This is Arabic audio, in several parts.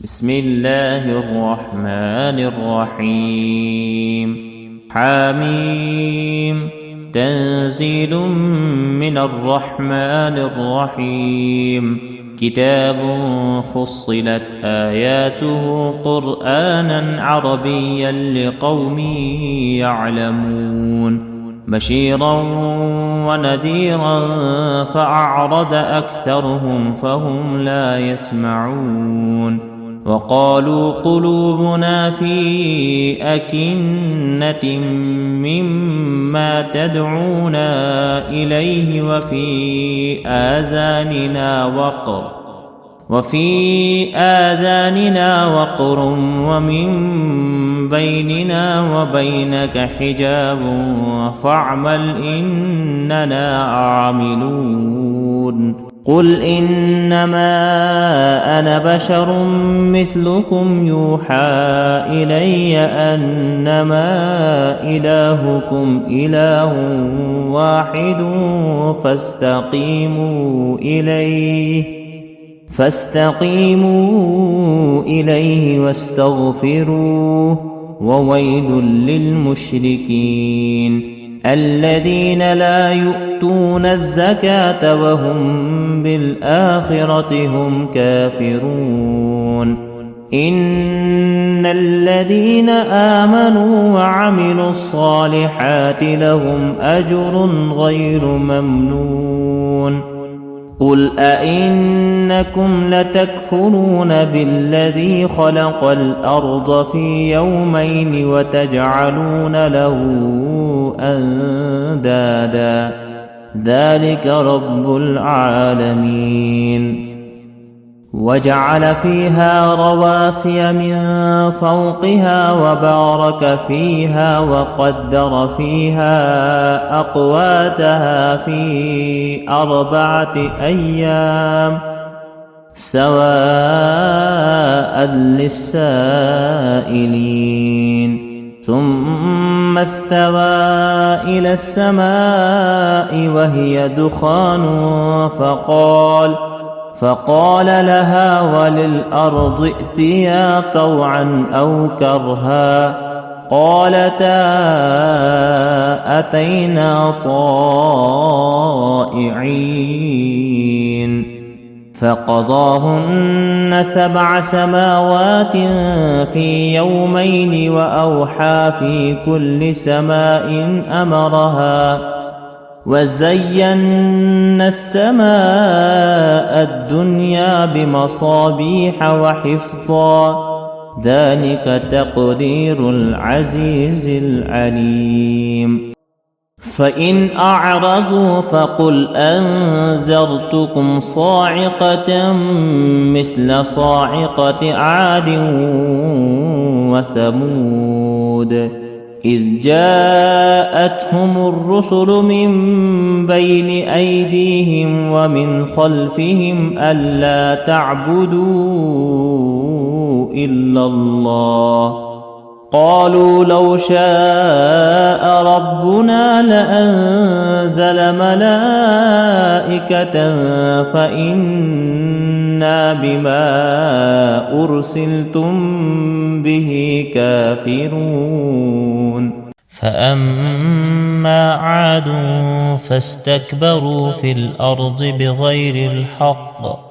بسم الله الرحمن الرحيم. حميم. تنزيل من الرحمن الرحيم. كتاب فصلت آياته قرآنا عربيا لقوم يعلمون بشيرا ونذيرا فأعرض أكثرهم فهم لا يسمعون وقالوا قلوبنا في أكنة مما تدعونا إليه وفي آذاننا وقر ومن بيننا وبينك حجاب فاعمل إننا عاملون قل إنما أنا بشر مثلكم يوحى إلي أنما إلهكم إله واحد فاستقيموا إليه واستغفروه وويل للمشركين الذين لا يؤتون الزكاة وهم بالآخرة هم كافرون إن الذين آمنوا وعملوا الصالحات لهم أجر غير ممنون قل أئنكم لتكفرون بالذي خلق الأرض في يومين وتجعلون له أندادا ذلك رب العالمين وجعل فيها رواسي من فوقها وبارك فيها وقدر فيها أقواتها في 4 أيام سواء للسائلين ثم استوى إلى السماء وهي دخان فقال لها وللأرض ائتيا طوعا أو كرها قالتا أتينا طائعين فقضاهن 7 سماوات في يومين وأوحى في كل سماء أمرها وزينا السماء الدنيا بمصابيح وحفظا ذلك تقدير العزيز العليم فإن أعرضوا فقل أنذرتكم صاعقة مثل صاعقة عاد وثمود إذ جاءتهم الرسل من بين أيديهم ومن خلفهم ألا تعبدوا إلا الله قالوا لو شاء ربنا لأنزل ملائكة فإنا بما أرسلتم به كافرون فأما عاد فاستكبروا في الأرض بغير الحق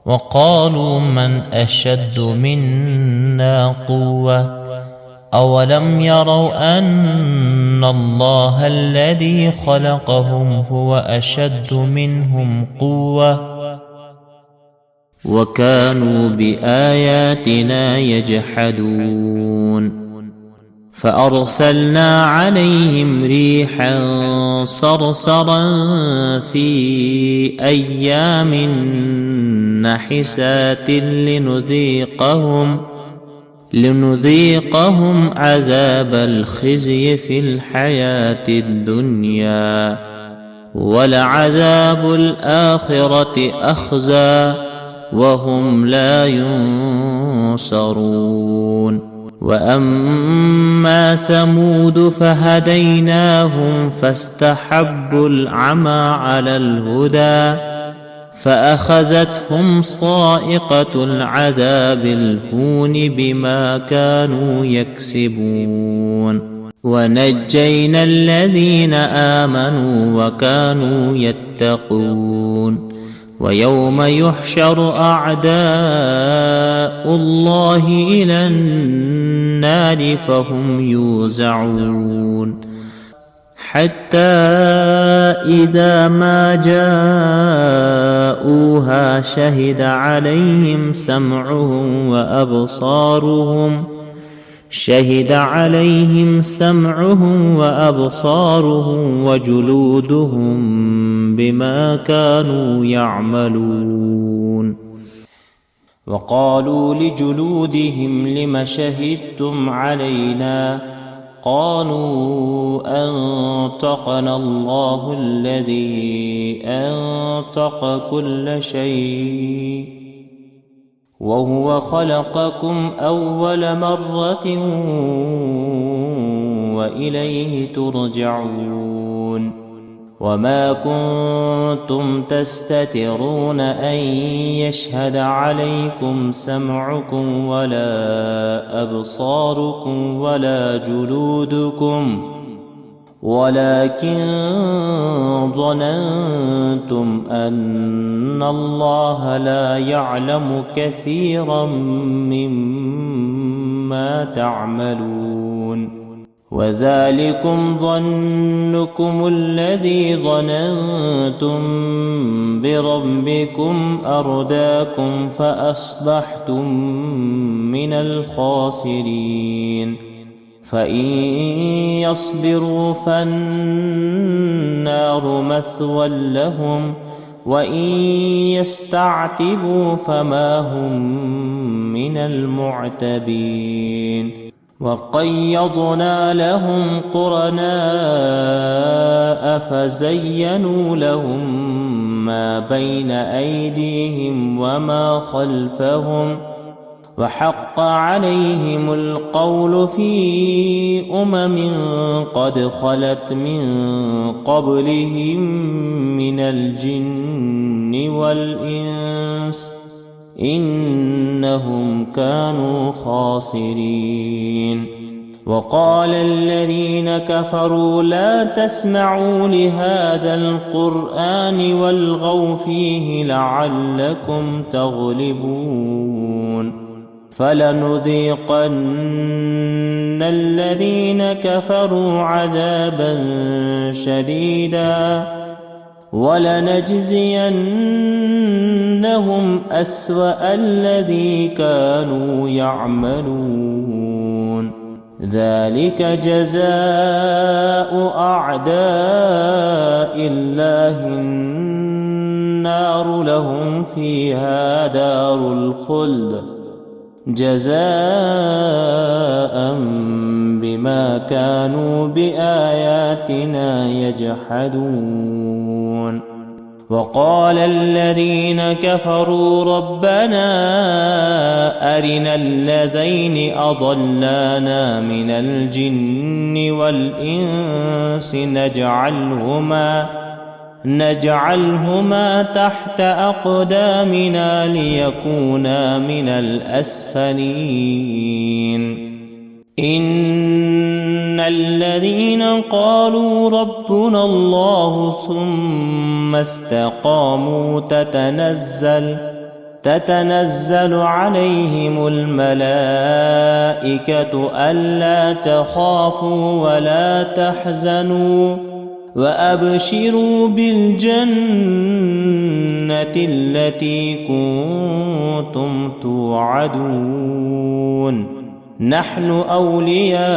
وقالوا من أشد منا قوة أولم يروا أن الله الذي خلقهم هو أشد منهم قوة وكانوا بآياتنا يجحدون فأرسلنا عليهم ريحا صرصرا في أيام نحسات لنذيقهم عذاب الخزي في الحياة الدنيا ولعذاب الآخرة أخزى وهم لا ينصرون وأما ثمود فهديناهم فاستحبوا العمى على الهدى فأخذتهم صاعقة العذاب الهون بما كانوا يكسبون ونجينا الذين آمنوا وكانوا يتقون ويوم يحشر أعداء الله إلى النار فهم يوزعون حتى إذا ما جاءوها شهد عليهم سمعهم وأبصارهم وجلودهم بما كانوا يعملون وقالوا لجلودهم لم شهدتم علينا قالوا أنطقنا الله الذي أنطق كل شيء وهو خلقكم أول مرة وإليه ترجعون وما كنتم تستترون أن يشهد عليكم سمعكم ولا أبصاركم ولا جلودكم ولكن ظننتم أن الله لا يعلم كثيرا مما تعملون وذلكم ظنكم الذي ظننتم بربكم أرداكم فأصبحتم من الخاسرين فإن يصبروا فالنار مثوى لهم وإن يستعتبوا فما هم من المعتبين وقيضنا لهم قرناء فزينوا لهم ما بين أيديهم وما خلفهم وحق عليهم القول في قد خلت من قبلهم من الجن والإنس إنهم كانوا خاسرين وقال الذين كفروا لا تسمعوا لهذا القرآن والغوا فيه لعلكم تغلبون فلنذيقن الذين كفروا عذابا شديدا ولنجزينهم أسوأ الذي كانوا يعملون ذلك جزاء أعداء الله النار لهم فيها دار الخلد جزاء بما كانوا بآياتنا يجحدون وقال الذين كفروا ربنا أرنا الذين أضلانا من الجن والإنس نجعلهما تحت أقدامنا ليكونا من الأسفلين إن الذين قالوا ربنا الله ثم استقاموا تتنزل عليهم الملائكة ألا تخافوا ولا تحزنوا وأبشروا بالجنة التي كنتم توعدون نحن أولياؤكم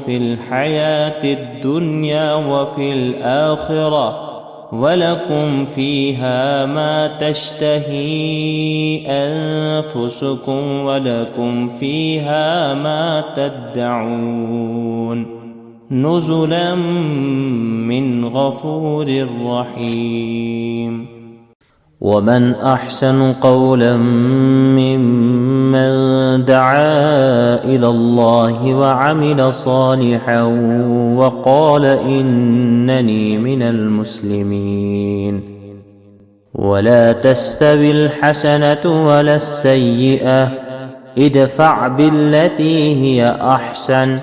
في الحياة الدنيا وفي الآخرة ولكم فيها ما تشتهي أنفسكم ولكم فيها ما تدعون نزلا من غفور رحيم ومن أحسن قولا ممن دعا إلى الله وعمل صالحا وقال إنني من المسلمين ولا تستوي الحسنة ولا السيئة، ادفع بالتي هي أحسن،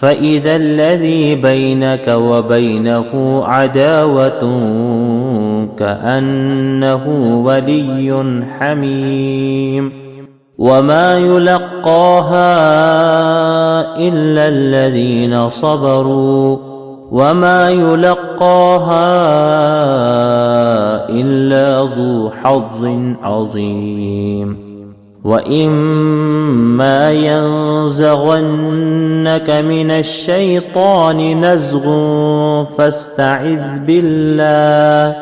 فإذا الذي بينك وبينه عداوة كأنه ولي حميم. وما يلقاها إلا الذين صبروا وما يلقاها إلا ذو حظ عظيم. وإما ينزغنك من الشيطان نزغ فاستعذ بالله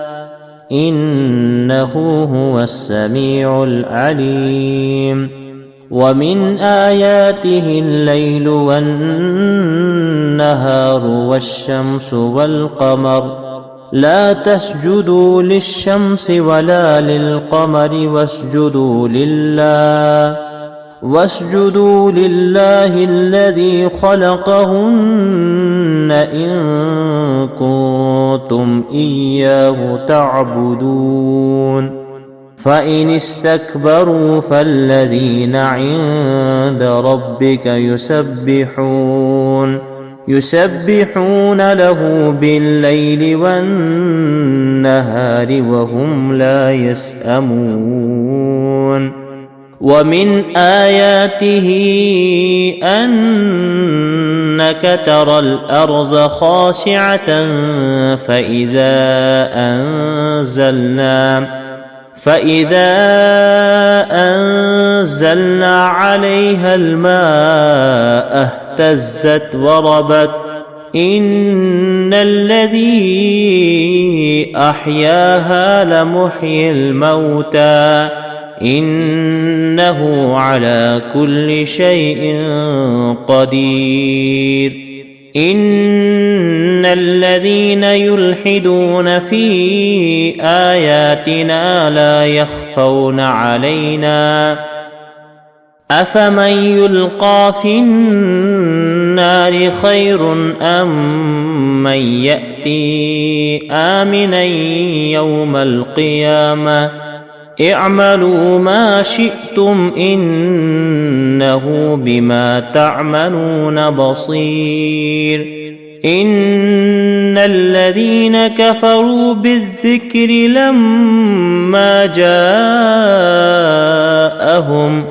إنه هو السميع العليم. ومن آياته الليل والنهار والشمس والقمر، لا تسجدوا للشمس ولا للقمر واسجدوا لله الذي خلقهن إن كنتم إياه تعبدون. فإن استكبروا فالذين عند ربك يسبحون له بالليل والنهار وهم لا يسأمون. ومن آياته أنك ترى الأرض خاشعة فإذا أنزلنا عليها الماء اهتزت وربت. إن الذي أحياها لمحيي الموتى إنه على كل شيء قدير. إن الذين يلحدون في آياتنا لا يخفون علينا أفمن يلقى في النار خير أم من يأتي آمنا يوم القيامة اعملوا ما شئتم إنه بما تعملون بصير. إن الذين كفروا بالذكر لما جاءهم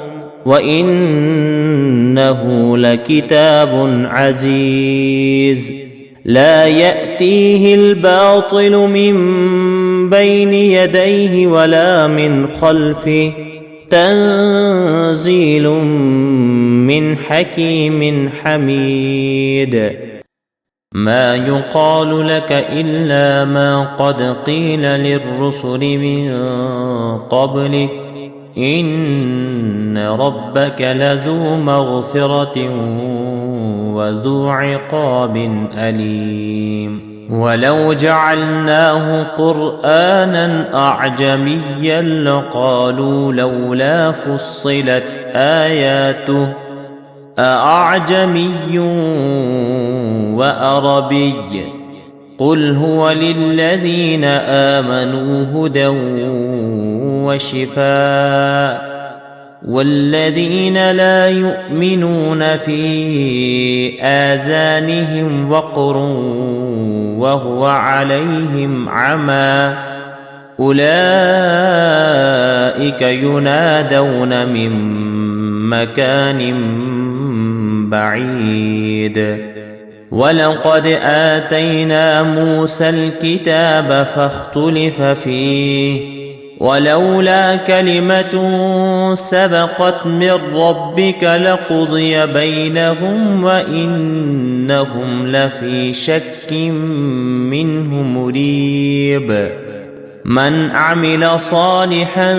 وإنه لكتاب عزيز لا يأتيه الباطل من بين يديه ولا من خلفه تنزيل من حكيم حميد. ما يقال لك إلا ما قد قيل للرسل من قبلك إن ربك لذو مغفرة وذو عقاب أليم. ولو جعلناه قرآنا أعجميا لقالوا لولا فصلت آياته أأعجمي وأربي قل هو للذين آمنوا هدى وشفاء والذين لا يؤمنون في آذانهم وقر وهو عليهم عمى أولئك ينادون من مكان بعيد. ولقد آتينا موسى الكتاب فاختلف فيه ولولا كلمة سبقت من ربك لقضي بينهم وإنهم لفي شك منه مريب. من عمل صالحا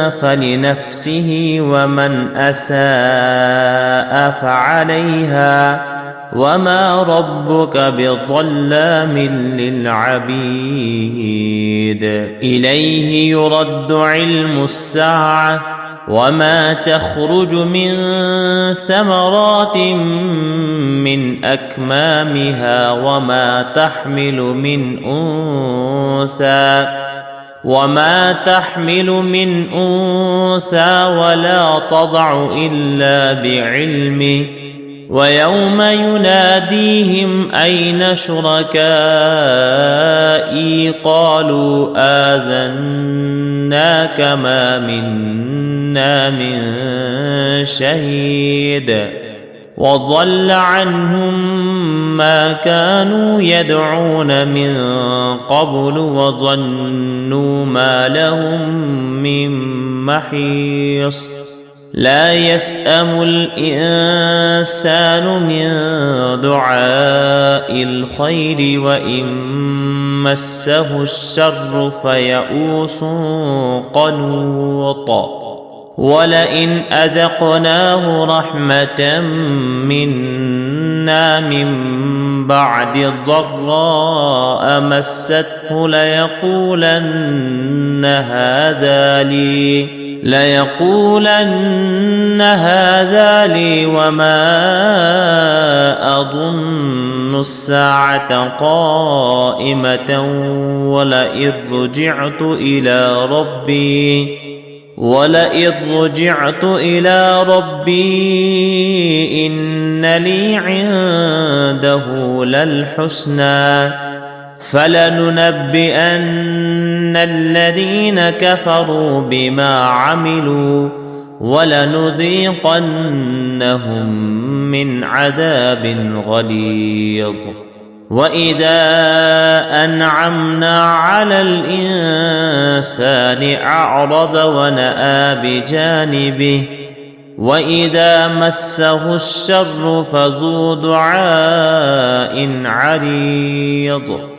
فلنفسه ومن أساء فعليها وما ربك بظلام للعبيد. إليه يرد علم الساعة وما تخرج من ثمرات من أكمامها وما تحمل من أنثى وما تحمل من أنثى ولا تضع إلا بعلمه ويوم يناديهم أين شركائي قالوا آذناك ما منا من شهيد وضل عنهم ما كانوا يدعون من قبل وظنوا ما لهم من محيص لا يسأم الإنسان من دعاء الخير وإن مسه الشر فيئوس قنوط ولئن أذقناه رحمة منا من بعد ضراء مسته ليقولن هذا لي وما أظن الساعة قائمة ولئذ رجعت إلى ربي إن لي عنده للحسنى فلننبئن الذين كفروا بما عملوا ولنذيقنهم من عذاب غليظ وإذا أنعمنا على الإنسان أعرض ونأى بجانبه وإذا مسه الشر فذو دعاء عريض